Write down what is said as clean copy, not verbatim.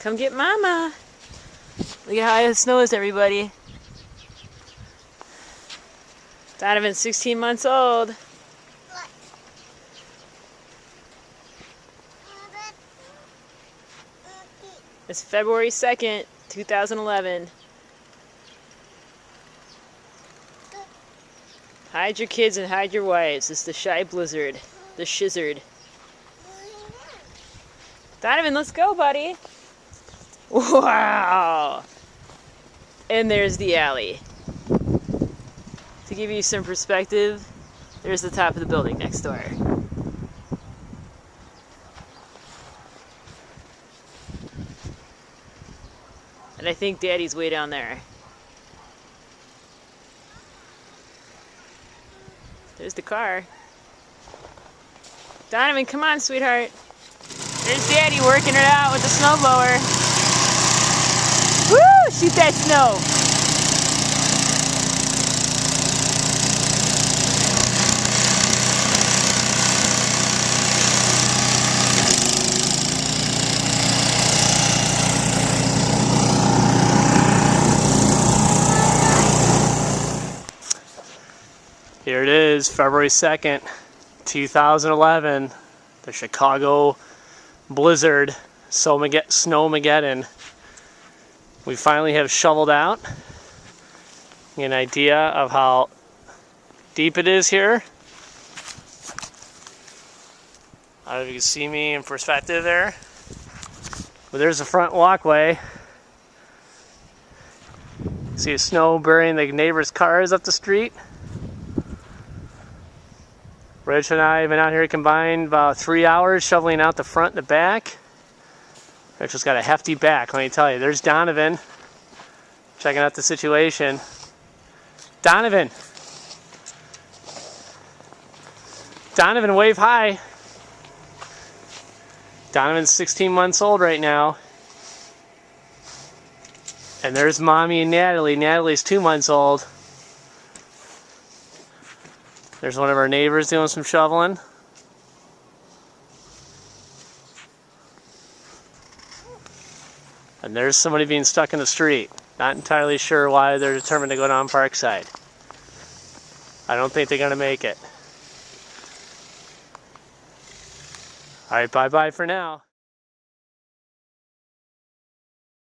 Come get Mama. Look at how high the snow is, everybody. Donovan's 16 months old. It's February 2nd, 2011. Hide your kids and hide your wives. It's the Shy Blizzard. The Shizzard. Donovan, let's go, buddy. Wow! And there's the alley. To give you some perspective, there's the top of the building next door. And I think Daddy's way down there. There's the car. Donovan, come on, sweetheart. There's Daddy working it out with the snowblower. Woo! Shoot that snow. Here it is, February 2nd, 2011, the Chicago Blizzard, Snowmageddon. We finally have shoveled out. Get an idea of how deep it is here. I don't know if you can see me in perspective there. But there's the front walkway. See the snow burying the neighbor's cars up the street. Rich and I have been out here combined about 3 hours shoveling out the front and the back. Rich has got a hefty back, let me tell you. There's Donovan checking out the situation. Donovan! Donovan, wave hi! Donovan's 16 months old right now. And there's Mommy and Natalie. Natalie's 2 months old. There's one of our neighbors doing some shoveling. And there's somebody being stuck in the street. Not entirely sure why they're determined to go down Parkside. I don't think they're going to make it. Alright, bye-bye for now.